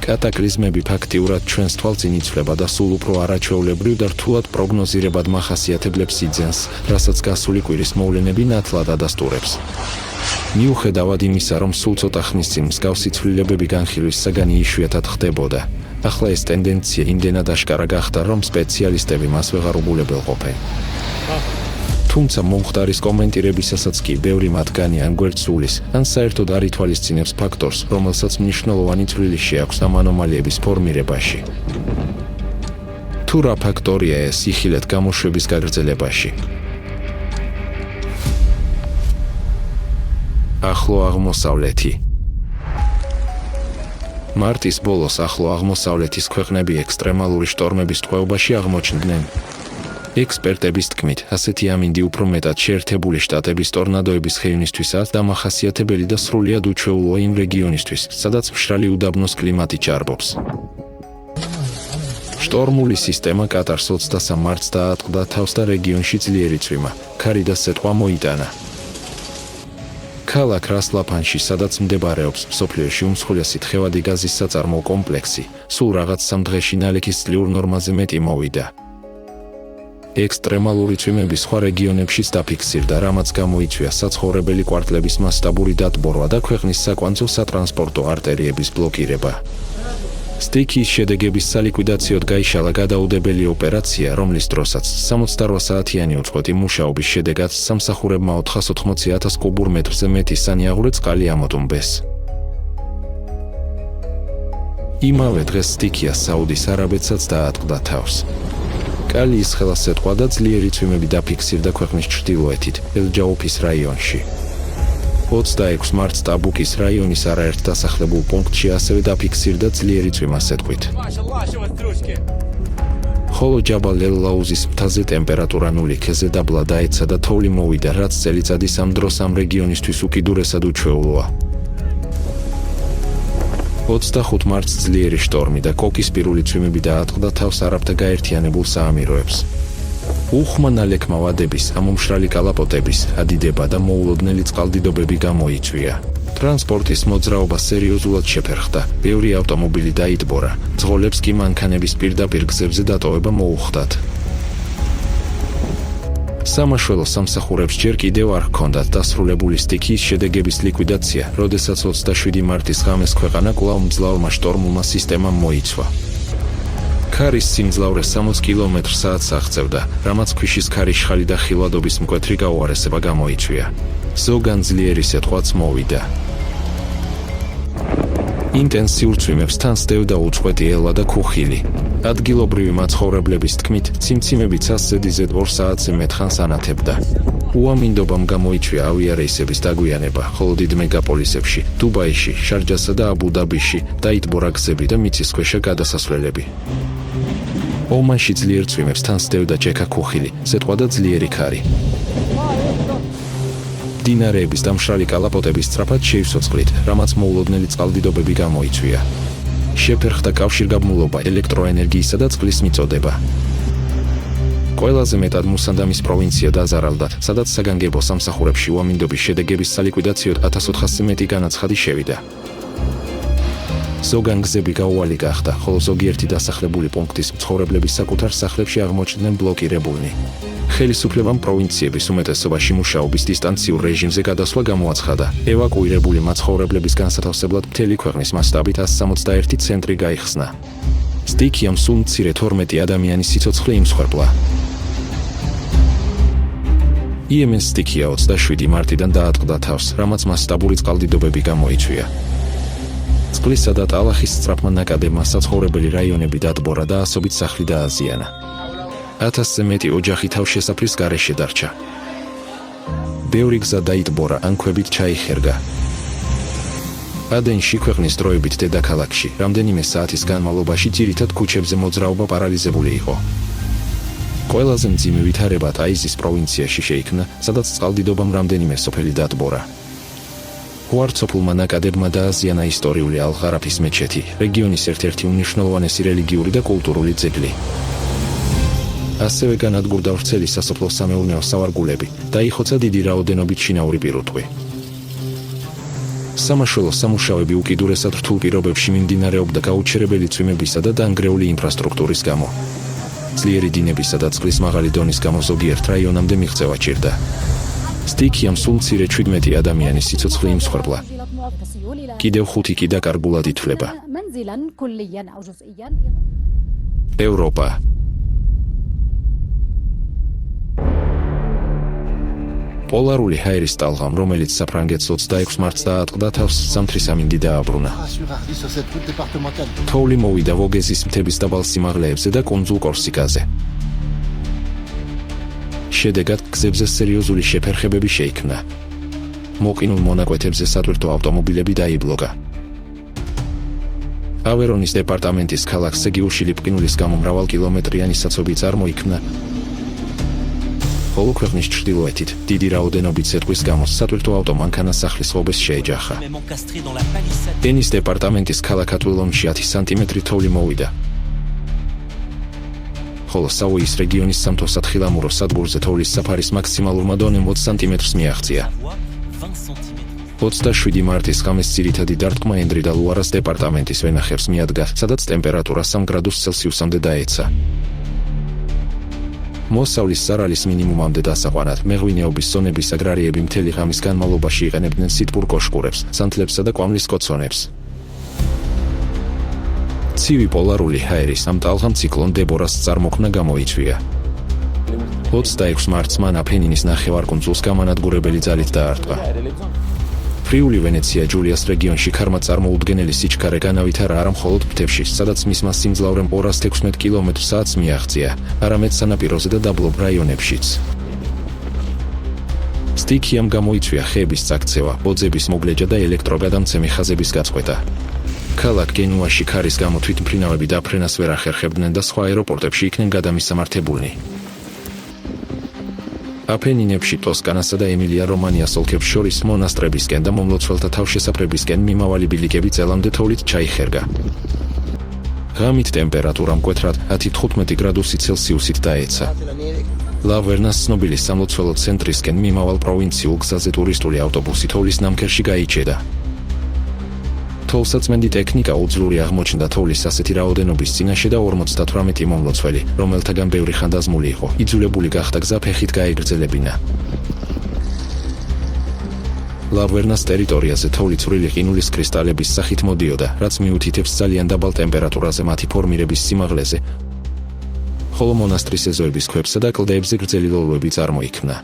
კატაკლიზმები ფაქტიურად ჩვენს თვალწინ იცვლება და სულ უფრო არაჩვეულებრივ და რთულად პროგნოზირებად მახასიათებლებს იძენს, რასაც გასული კვირის მოვლენები ნათლად ადასტურებს. მიუხედავად იმისა, რომ სულ ცოტა ხნის წინ მსგავსი ცვლილებები განხილვის საგანი იშვიათად ხდებოდა, ახლა ეს ტენდენცია იმდენად აშკარა გახდა, რომ სპეციალისტები მას ვეღარ უბულებელყოფენ. თუმცა მომხდარის კომენტირებისასაც კი ბევრი მათგანი ან გვერდს უვლის, ან საერთოდ არ ითვალისწინებს ფაქტორს, რომელსაც მნიშვნელოვანი წვლილი შეაქვს ამ ანომალიების ფორმირებაში. თუ რა ფაქტორია ეს იხილეთ გამოშვების გაგრძელებაში? ახლო აღმოსავლეთი. მარტის ბოლოს ახლო აღმოსავლეთის ქვეყნები ექსტრემალური შტორმების ტყვეობაში აღმოჩნდნენ. ექსპერტების თქმით, ასეთი ამინდი უფრო მეტად შეერთებული შტატების ტორნადოების ხევნისთვისაა დამახასიათებელი და სრულიად უჩვეულოა იმ რეგიონისთვის, სადაც მშრალი უდაბნოს კლიმატი ჭარბობს. შტორმული სისტემა კატარს 23 მარტს დაატყდა თავს და რეგიონში ძლიერი წვიმა, ქარი და სეტყვა მოიტანა. ქალაქ რას-ლაფანში, სადაც მდებარეობს მსოფლიოში უმსხვილესი თხევადი გაზის საწარმოო კომპლექსი, სულ რაღაც 3 დღეში ნალექის ძლიურ ნორმაზე მეტი მოვიდა. ექსტრემალური წვიმები სხვა რეგიონებშიც დაფიქსირდა, რამაც გამოიწვია საცხოვრებელი კვარტლების მასშტაბური დატბორვა და ქვეყნის საკვანძო სატრანსპორტო არტერიების ბლოკირება. სტიქიის შედეგების სალიკვიდაციოდ გაიშალა გადაუდებელი ოპერაცია, რომლის დროსაც 68 საათიანი უწყვეტი მუშაობის შედეგად სამსახურებმა 480,000 კუბურ მეტრზე მეტი სანიაღვრე წყალი ამოტუმბეს. იმავე დღეს სტიქია საუდის არაბეთსაც დაატყდა თავს. კალიის ხელსაწყო და ძლიერი წვიმები დაფიქსირდა ქვეყნის ჩრდილოეთით, ელ-ჯაუფის რაიონში. 26 მარტს ტაბუკის რაიონის არაერთ დასახლებულ პუნქტში ასევე დაფიქსირდა ძლიერი წვიმა სეტყვით. ხოლო ჯაბალ ელ-ლაუზის მთაზე ტემპერატურა 0 ქეზე დაბლა დაეცა და თოვლი მოვიდა, რაც წელიწადის ამ დროს ამ რეგიონისთვის უკიდურესად უჩვეულოა. 25 მარტს ძლიერი შტორმი და კოკისპირული წვიმები დაატყდა თავს არაბთა გაერთიანებულ საამიროებს. უხმა ნალექმა ვადების, ამომშრალი კალაპოტების, ადიდება და მოულოდნელი წყალდიდობები გამოიწვია. ტრანსპორტის მოძრაობა სერიოზულად შეფერხდა, ბევრი ავტომობილი დაიტბორა, ძღოლებს კი მანქანების პირდაპირ გზებზე დატოვება მოუხდათ. სამაშველო სამსახურებს ჯერ კიდევ არ ჰქონდათ დასრულებული სტიქიის შედეგების ლიკვიდაცია, როდესაც 27 მარტის ღამეს ქვეყანა კვლავ მძლავრმა შტორმულმა სისტემამ მოიცვა. ქარის სიმძლავრე 60 კმ/სთ აღწევდა, რამაც ქვიშის ქარის შხალი და ხილვადობის მკვეთრი გაუარესება გამოიწვია. ზოგან ძლიერი სეტყვაც მოვიდა. ინტენსიურ წვიმებს თან სდევდა უწყვეტი ელვა და ქუხილი. ადგილობრივი მაცხოვრებლების თქმით, ციმციმები 100-ზე 2 საათზე მეთხანს ანათებდა. უამინდობამ გამოიწვია ავიარეისების დაგვიანება, ხოლო დიდ მეგაპოლისებში, დუბაიში, შარჯასა და აბუ-დაბიში დაიტბორა გზები და მიწისქვეშა გადასასვლელები. ომანში ძლიერ წვიმებს თან სდევდა ჭექა ქუხილი, სეტყვა და ძლიერი ქარი. მდინარეების და მშრალი კალაპოტების სწრაფად შეივსოწყლით, რამაც მოულოდნელი წყალდიდობები გამოიწვია. შეფერხდა კავშირგაბმულობა, ელექტროენერგიისა და წყლის მიწოდება. ყველაზე მეტად მუსანდამის პროვინცია დაზარალდა, სადაც საგანგებო სამსახურებში უამინდობის შედეგების სალიკვიდაციოდ 1400-ზე მეტი განაცხადი შევიდა. ზოგან გზები გაუვალი გახდა, ხოლო ზოგიერთი დასახლებული პუნქტის მცხოვრებლების საკუთარ სახლებში აღმოჩნდნენ ბლოკირებულნი. ხელისუფლებამ პროვინციების უმეტესობაში მუშაობის დისტანციურ რეჟიმზე გადასვლა გამოაცხადა. ევაკუირებული მაცხოვრებლების განსათავსებლად მთელი ქვეყნის მასშტაბით 161 ცენტრი გაიხსნა. სტიქიამ სულ მცირე 12 ადამიანის სიცოცხლე იმსხვერპლა. იემენს სტიქია 27 მარტიდან დაატყდა თავს, რამაც მასშტაბური წყალდიდობები გამოიწვია. წყლისა და ტალახის სწრაფმა ნაკადებმა საცხოვრებელი რაიონები დატბორა და ასობით სახლი დააზიანა. 1000-ზე მეტი ოჯახი თავშესაფრის გარეშე დარჩა. ბევრი გზა დაიტბორა, ან ქვებით ჩაიხერგა. ადენში ქვეყნის დროებით დედაქალაქში, რამდენიმე საათის განმავლობაში ძირითად ქუჩებზე მოძრაობა პარალიზებული იყო. ყველაზე მძიმე ვითარება ტაიზის პროვინციაში შეიქმნა, სადაც წყალდიდობამ რამდენიმე სოფელი დატბორა. უარწოფულმა ნაკადებმა დააზიანა ისტორიული ალ-ღარაფის მეჩეთი, რეგიონის ერთ-ერთი უმნიშვნელოვანესი რელიგიური და კულტურული ძეგლი. ასევე განადგურდა ვრცელი სასოფლო-სამეურნეო სავარგულები, დაიხოცა დიდი რაოდენობით შინაური პირუტყვი. სამაშველო სამუშაოები უკიდურესად რთულ პირობებში მიმდინარეობდა გაუჩერებელი წვიმებისა და დანგრეული ინფრასტრუქტურის გამო. ძლიერი დინებისა და წყლის მაღალი დონის გამო ზოგიერთ რაიონამდე მიღწევა ჭირდა. სტიქიამ სულ მცირე 17 ადამიანის სიცოცხლე იმსხვერპლა. კიდევ 5 კი დაკარგულად ითვლება. ევროპა. პოლარული ჰაერის ტალღამ, რომელიც საფრანგეთს 26 მარტს დაატყდა, თავს ზამთრის ამინდი დააბრუნა. თოვლი მოვიდა ვოგეზის მთების დაბალ სიმაღლეებზე და კუნძულ კორსიკაზე. შედეგად გზებზე სერიოზული შეფერხებები შეიქმნა. მოყინულ მონაკვეთებზე სატვირთო ავტომობილები დაიბლოკა. ავერონის დეპარტამენტის ქალაქ სეგიულში ლიპყინულის გამო მრავალკილომეტრიანი საცობი წარმოიქმნა. ხოლო ქვეყნის ჩრდილოეთით დიდი რაოდენობით სეტყვის გამო სატვირთო ავტომანქანა სახლის ღობეს შეეჯახა. ენის დეპარტამენტის ქალაქ ატვილონში 10 სანტიმეტრი თოვლი მოვიდა. ხოლო საუის რეგიონის სამთო-სათხილამურო სადგურზე თოვლის საფარის მაქსიმალურმა დონემ 20 სანტიმეტრს მიაღწია. 27 მარტის ღამეს ძირითადი დარტყმა ენდრი და ლუარას დეპარტამენტის ვენახებს მიადგა, სადაც ტემპერატურა 3 გრადუს ცელსიუსამდე დაეცა. მოსავლის ზარალის მინიმუმამდე დასაყვანად მეღვინეობის ზონების აგრარიები მთელი ღამის განმავლობაში იყენებდნენ სითბურ კოშკურებს, სანთლებსა და კვამლის კოცონებს. ცივი პოლარული ჰაერის ამ ტალღამ ციკლონ დებორას წარმოქმნა გამოიწვია. 26 მარტს მან აფენინის ნახევარკუნძულს გამანადგურებელი ძალით დაარტყა. ფრიული ვენეცია ჯულიას რეგიონში ქარმა წარმოუდგენელი სიჩქარე განავითარა არა მხოლოდ მთებში, სადაც მისმა სიმძლავრემ 216 კმ/სთ მიაღწია, არამედ სანაპიროზე და დაბლობ რაიონებშიც. სტიქიამ გამოიწვია ხეების წაქცევა, ბოძების მოგლეჯა და ელექტროგადამცემი ხაზების გაწყვეტა. ქალაქ გენუაში ქარის გამო თვითმფრინავები დაფრენას ვერ ახერხებდნენ და სხვა აეროპორტებში იქნენ გადამისამართებულნი. აფენინებში ტოსკანასა და ემილია-რომანიას ოლქებს შორის მონასტრებისკენ და მომლოცველთა თავშესაფრებისკენ მიმავალი ბილიკები წელამდე თოვლით ჩაიხერგა. ღამით ტემპერატურა მკვეთრად 10-15 გრადუსი ცელსიუსით დაეცა. ლავერნას ცნობილი სამლოცველო ცენტრისკენ მიმავალ პროვინციულ გზაზე ტურისტული ავტობუსი თოვლის ნამქერში გაიჭედა. თოვლსაწმენდი ტექნიკა უძლური აღმოჩნდა თოვლის ასეთი რაოდენობის წინაშე და 58 მომლოცველი, რომელთაგან ბევრი ხანდაზმული იყო, იძულებული გახდა გზა ფეხით გაეგრძელებინა. ლავერნას ტერიტორიაზე თოვლი წვრილი ყინულის კრისტალების სახით მოდიოდა, რაც მიუთითებს ძალიან დაბალ ტემპერატურაზე მათი ფორმირების სიმაღლეზე, ხოლო მონასტრის ეზოების ქვებსა და კლდეებზე გრძელი ლოლოები წარმოიქმნა.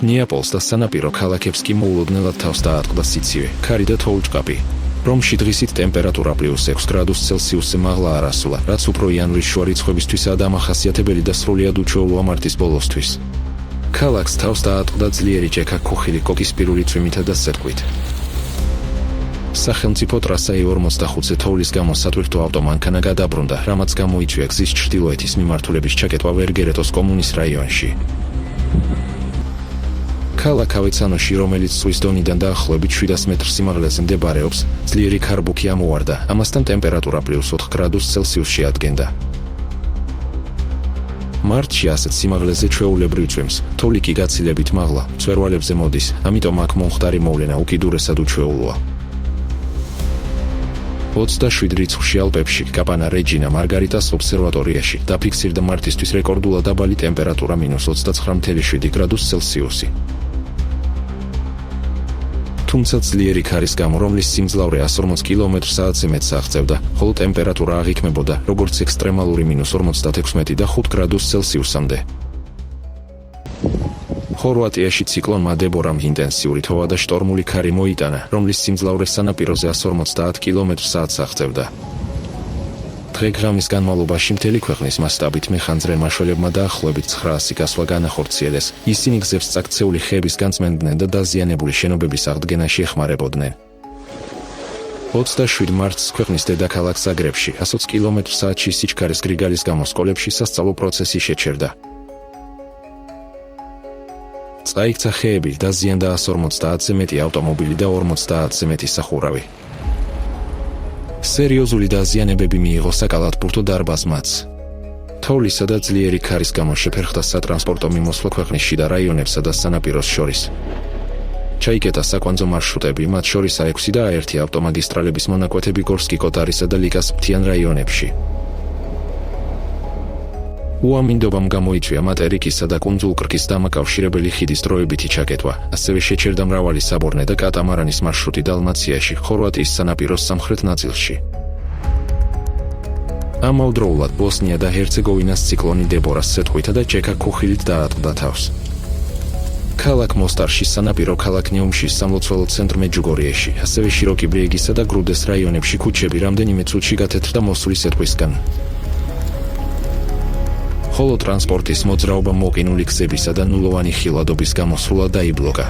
ნეაპოლს და სანაპირო ქალაქებს კი მოულოდნელად თავს დაატყდა სიცივე, ქარი და თოვლჭყაპი. რომში დღისით ტემპერატურა +6 გრადუს ცელსიუსზე მაღლა არ ასულა, რაც უფრო იანვრის შუა რიცხვებისთვისაა დამახასიათებელი და სრულიად უჩვეულოა მარტის ბოლოსთვის. ქალაქს თავს დაატყდა ძლიერი ჭექა ქუხილი კოკისპირული წვიმითა და სეტყვით. სახელმწიფო ტრასა E45-ზე თოვლის გამო სატვირთო ავტომანქანა გადაბრუნდა, რამაც გამოიწვია გზის ჩრდილოეთის მიმართულების ჩაკეტვა ვერგერეტოს კომუნის რაიონში. ქალაქ ავეცანოში, რომელიც ზღვის დონიდან დაახლოებით 700 მეტრ სიმაღლეზე მდებარეობს, ძლიერი ქარბუქი ამოვარდა, ამასთან ტემპერატურა +4 გრადუს ცელსიუსში ადგენდა. მარტში ასეთ სიმაღლეზე ჩვეულებრივ წვიმს, თოვლი კი გაცილებით მაღლა, მწვერვალებზე მოდის, ამიტომ აქ მომხდარი მოვლენა უკიდურესად უჩვეულოა. 27 რიცხვში ალპებში, კაპანა რეჯინა მარგარიტას ობსერვატორიაში დაფიქსირდა მარტისთვის რეკორდულად დაბალი ტემპერატურა -29.7 გრადუს ცელსიუსი. თუმცა ძლიერი ქარის გამო, რომლის სიმძლავრე 140 კმ/სთ-ზე მეტს აღწევდა, ხოლო ტემპერატურა აღიქმებოდა, როგორც ექსტრემალური -56 და 5 გრადუს ცელსიუსამდე. ხორვატიაში ციკლონმა დებორამ ინტენსიური თოვა და შტორმული ქარი მოიტანა, რომლის სიმძლავრე სანაპიროზე 150 კმ/სთ-ს აღწევდა. დღე-ღამის განმავლობაში მთელი ქვეყნის მასშტაბით მეხანძრე მაშველებმა დაახლოებით 900 გასვლა განახორციელეს. ისინი გზებს წაქცეული ხეების განწმენდნენ და დაზიანებული შენობების აღდგენაში ეხმარებოდნენ. 27 მარტს ქვეყნის დედაქალაქ ზაგრებში 120 კმ/სთ-ში სიჩქარის გრიგალის გამო სკოლებში სასწავლო პროცესი შეჩერდა. წაიქცა ხეები, დაზიანდა 150-ზე მეტი ავტომობილი და 50-ზე მეტი სახურავი. სერიოზული დაზიანებები მიიღო საკალათბურთო დარბაზმაც. თოვლისა და ძლიერი ქარის გამო შეფერხდა სატრანსპორტო მიმოსვლა ქვეყნის შიდა რაიონებსა და სანაპიროს შორის. ჩაიკეტა საკვანძო მარშრუტები, მათ შორის A6 და A1 ავტომაგისტრალების მონაკვეთები გორსკი-კოტარისა და ლიკას მთიან რაიონებში. უამინდობამ გამოიწვია მატერიკისა და კუნძულ კრკის დამაკავშირებელი ხიდის დროებითი ჩაკეტვა, ასევე შეჩერდა მრავალი საბორნე და კატამარანის მარშრუტი დალმაციაში, ხორვატიის სანაპიროს სამხრეთ ნაწილში. ამავდროულად ბოსნია და ჰერცეგოვინას ციკლონი დებორას სეტყვითა და ჯეკა ქუხილით დაატყდა თავს. ქალაქ მოსტარში, სანაპირო ქალაქ ნეუმშის სამლოცველო ცენტრ მეჯუგორიეში, ასევე შიროკი ბრიეგისა და გრუდეს რაიონებში ქუჩები რამდენიმე წუთში გათეთრდა მოსული სეტყვისგან. ხოლო ტრანსპორტის მოძრაობა მოყინული გზებისა და ნულოვანი ხილვადობის გამო სრულად დაიბლოკა.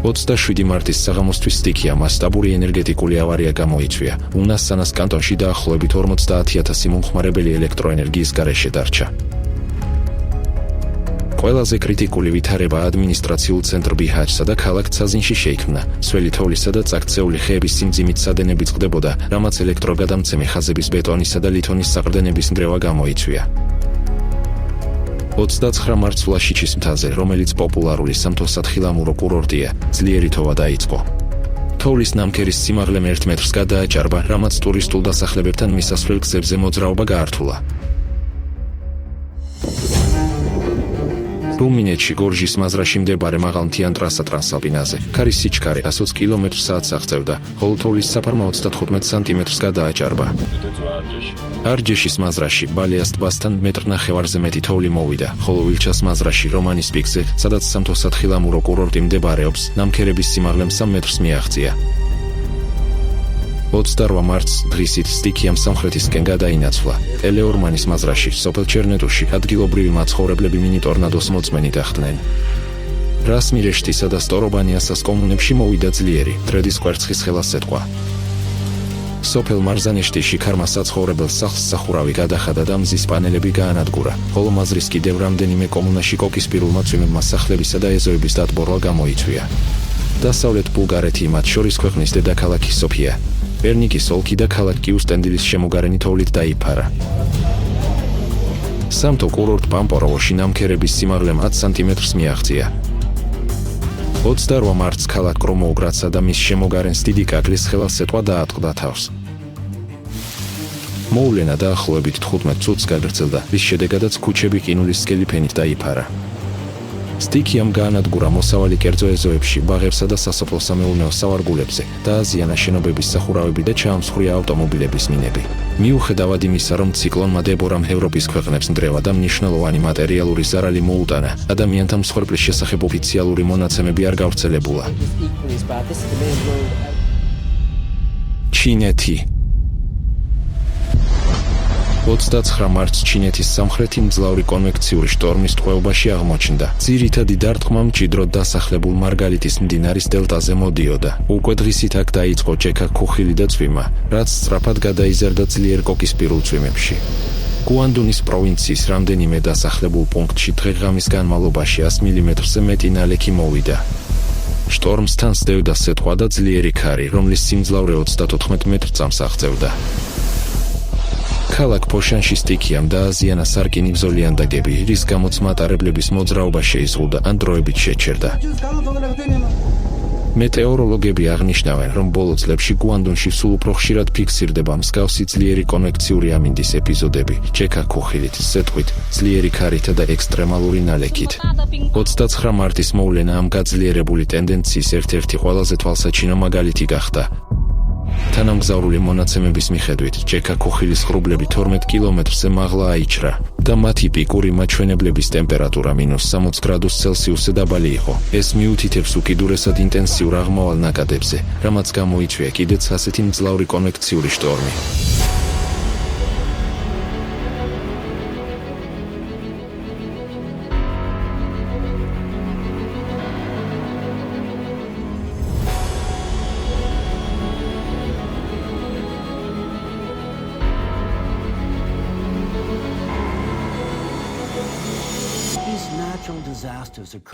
27 მარტის საღამოსთვის სტიქია მასშტაბური ენერგეტიკული ავარია გამოიწვია. უნასანას კანტონში დაახლოებით 50,000 მომხმარებელი ელექტროენერგიის გარეშე დარჩა. ყველაზე კრიტიკული ვითარება ადმინისტრაციულ ცენტრ ბიჰაჩსა და ქალაქ ცაზინში შეიქმნა. სველი თოვლისა და წაგწეული ხეების სიმძიმით სადენები წყდებოდა, რამაც ელექტროგადამცემი ხაზების ბეტონისა და ლითონის საყრდენების ნგრევა გამოიწვია. 29 მარტს ვლაშიჩის მთაზე, რომელიც პოპულარული სამთო-სათხილამურო კურორტია, ძლიერი თოვა დაიწყო. თოვლის ნამქერის სიმაღლე 1 მეტრს გადააჭარბა, რამაც ტურისტულ დასახლებებთან მისასვლელ გზებზე მოძრაობა გაართულა. რუმინეთში გორჟის მაზრაში მდებარე მაღალმთიან ტრასა ტრანსალპინაზე, ქარის სიჩქარე 120 კმ/სთ აღწევდა, ხოლო თოვლის საფარმა 35 სანტიმეტრს გადააჭარბა. არჯეშის მაზრაში, ბალეას ტბასთან 1.5 მეტრზე მეტი თოვლი მოვიდა, ხოლო ვილჩას მაზრაში, რომანის პიკზე, სადაც სამთო-სათხილამურო კურორტი მდებარეობს, ნამქერების სიმაღლე 3 მეტრს მიაღწია. 28 მარტს დღისით სტიქიამ სამხრეთისკენ გადაინაცვლა. ელეორმანის მაზრაში, სოფელ ჩერნეტუში, ადგილობრივი მაცხოვრებლები მინი ტორნადოს მოწმენი გახდნენ. რასმირეშტისა და სტორობანიასას კომუნებში მოვიდა ძლიერი, დრედის კვერცხის ხელასეთყვა. სოფელ მარზანეშტიში ქარმა საცხოვრებელ სახლს სახურავი გადახადა და მზის პანელები გაანადგურა, ხოლო მაზრის კიდევ რამდენიმე კომუნაში კოკისპირულმა წვიმებმა სახლებისა და ეზოების დატბორვა გამოიწვია. დასავლეთ ბულგარეთი, მათ შორის ქვეყნის დედაქალაქი სოფია, პერნიკის ოლქი და ქალაქ კიუსტენდილის შემოგარენი თოვლით დაიფარა. სამთო კურორტ პამპოროვოში ნამქერების სიმაღლე 10 სანტიმეტრს მიაღწია. 28 მარტს ქალაქ კრომოუგრადსა და მის შემოგარენს დიდი კაკლის ხელასეთყვა დაატყდა თავს. მოვლენა დაახლოებით 15 წუთს გაგრძელდა, რის შედეგადაც ქუჩები ყინულის სქელი ფენით დაიფარა. სტიქიამ გაანადგურა მოსავალი კერძო ეზოებში, ბაღებსა და სასოფლო-სამეურნეო სავარგულებზე, დააზიანა შენობების სახურავები და ჩაამსხვრია ავტომობილების მინები. მიუხედავად იმისა, რომ ციკლონმა დებორამ ევროპის ქვეყნებს ნგრევა და მნიშვნელოვანი მატერიალური ზარალი მოუტანა, ადამიანთა მსხვერპლის შესახებ ოფიციალური მონაცემები არ გავრცელებულა. ჩინეთი 29 მარტს ჩინეთის სამხრეთი მძლავრი კონვექციური შტორმის ტყვეობაში აღმოჩნდა. ძირითადი დარტყმა მჭიდროდ დასახლებულ მარგალიტის მდინარის დელტაზე მოდიოდა. უკვე დღისით აქ დაიწყო ჯეკა ქუხილი და წვიმა, რაც სწრაფად გადაიზარდა ძლიერ კოკისპირულ წვიმებში. გუანდუნის პროვინციის რამდენიმე დასახლებულ პუნქტში დღე-ღამის განმავლობაში 100 მმ-ზე მეტი ნალექი მოვიდა. შტორმს თან სდევდა სეტყვა და ძლიერი ქარი, რომლის სიმძლავრე 34 მეტრ-წამს აღწევდა. ქალაქ ფოშანში სტიქიამ დააზიანა სარკინი ბზოლი ანდაგები, რის გამოც მატარებლების მოძრაობა შეიზღუდა ან დროებით შეჩერდა. მეტეოროლოგები აღნიშნავენ, რომ ბოლო წლებში გუანდუნში სულ უფრო ხშირად ფიქსირდება მსგავსი ძლიერი კონვექციური ამინდის ეპიზოდები, ჯეკა ქუხილით, სეტყვით, ძლიერი ქარითა და ექსტრემალური ნალექით. 29 მარტის მოვლენა ამ გაძლიერებული ტენდენციის ერთ-ერთი ყველაზე თვალსაჩინო მაგალითი გახდა. თანამგზავრული მონაცემების მიხედვით, ჯეკა ქუხილის ღრუბლები 12 კილომეტრზე მაღლა აიჭრა და მათი პიკური მაჩვენებლების ტემპერატურა -60 გრადუს ცელსიუსზე დაბალი იყო. ეს მიუთითებს უკიდურესად ინტენსიურ აღმავალ ნაკადებზე, რამაც გამოიწვია კიდეც ასეთი მძლავრი კონვექციური შტორმი.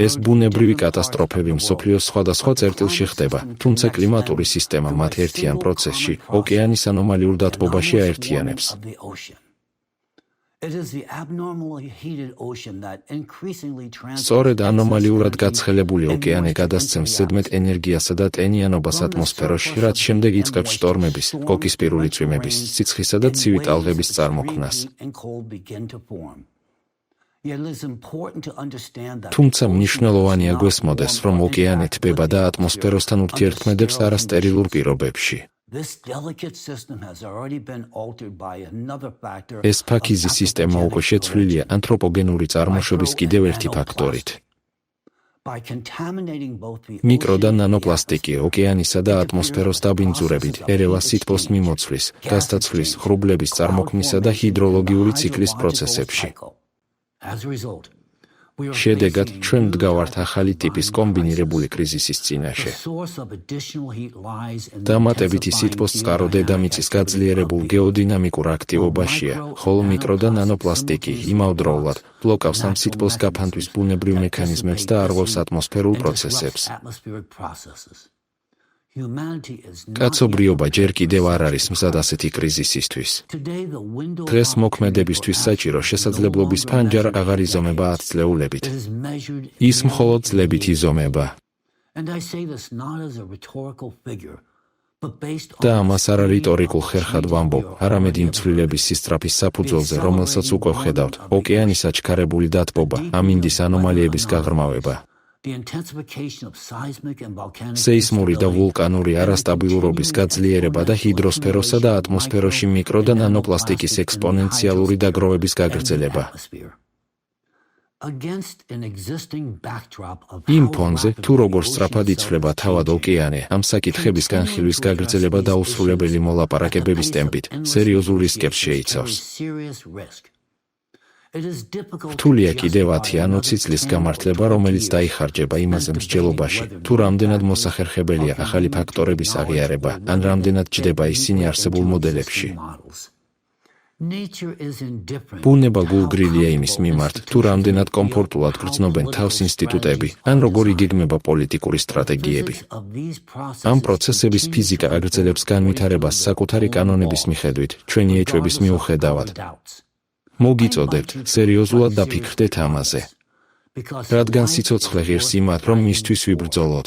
ეს ბუნებრივი კატასტროფები მსოფლიოს სხვადასხვა წერტილში ხდება, თუმცა კლიმატური სისტემა მათ ერთიან პროცესში, ოკეანის ანომალიურ დათბობაში აერთიანებს. სწორედ ანომალიურად გაცხელებული ოკეანე გადასცემს ზედმეტ ენერგიასა და ტენიანობას ატმოსფეროში, რაც შემდეგ იწყებს შტორმების, კოკისპირული წვიმების, სიცხისა და ცივი ტალღების წარმოქმნას. თუმცა მნიშვნელოვანია გვესმოდეს, რომ ოკეანე თბება და ატმოსფეროსთან ურთიერთქმედებს არასტერილურ პირობებში. ეს ფაქიზი სისტემა უკვე შეცვლილია ანთროპოგენური წარმოშობის კიდევ ერთი ფაქტორით. მიკრო და ნანოპლასტიკი ოკეანისა და ატმოსფეროს დაბინძურებით ერევა სითბოს მიმოცვლის, გასტაცვლის, ღრუბლების წარმოქმნისა და ჰიდროლოგიური ციკლის პროცესებში. შედეგად, ჩვენ მდგავართ ახალი ტიპის კომბინირებული კრიზისის წინაშე. დამატებითი სითბოს წყარო დედამიწის გაძლიერებულ გეოდინამიკურ აქტივობაშია, ხოლო მიკრო და ნანოპლასტიკი იმავდროულად ბლოკავს ამ სითბოს გაფანტვის ბუნებრივ მექანიზმებს და არღვევს ატმოსფერულ პროცესებს. კაცობრიობა ჯერ კიდევ არ არის მზად ასეთი კრიზისისთვის. დღეს მოქმედებისთვის საჭირო შესაძლებლობის ფანჯარა აღარ იზომება 10 წლეულებით. ის მხოლოდ წლებით იზომება. და ამას არა რიტორიკულ ხერხად ვამბობ, არამედ იმ ცვლილების სისწრაფის საფუძველზე, რომელსაც უკვე ვხედავთ, ოკეანის აჩქარებული დათბობა, ამინდის ანომალიების გაღრმავება. სეისმური და ვულკანური არასტაბილურობის გაძლიერება და ჰიდროსფეროსა და ატმოსფეროში მიკრო და ნანოპლასტიკის ექსპონენციალური დაგროვების გაგრძელება. იმ ფონზე, თუ როგორ სწრაფად იცვლება თავად ოკეანე, ამ საკითხების განხილვის გაგრძელება დაუსრულებელი მოლაპარაკებების ტემპით სერიოზულ რისკებს შეიცავს. რთულია კიდევ 10 ან 20 წლის გამართლება, რომელიც დაიხარჯება იმაზე მსჯელობაში, თუ რამდენად მოსახერხებელია ახალი ფაქტორების აღიარება, ან რამდენად ჯდება ისინი არსებულ მოდელებში. ბუნება გულგრილია იმის მიმართ, თუ რამდენად კომფორტულად გრძნობენ თავს ინსტიტუტები, ან როგორ იგეგმება პოლიტიკური სტრატეგიები. ამ პროცესების ფიზიკა აგრძელებს განვითარებას საკუთარი კანონების მიხედვით, ჩვენი ეჭვების მიუხედავად. მოგიწოდებთ, სერიოზულად დაფიქრდეთ ამაზე. რადგან სიცოცხლე ღირს იმათ, რომ მისთვის ვიბრძოლოთ.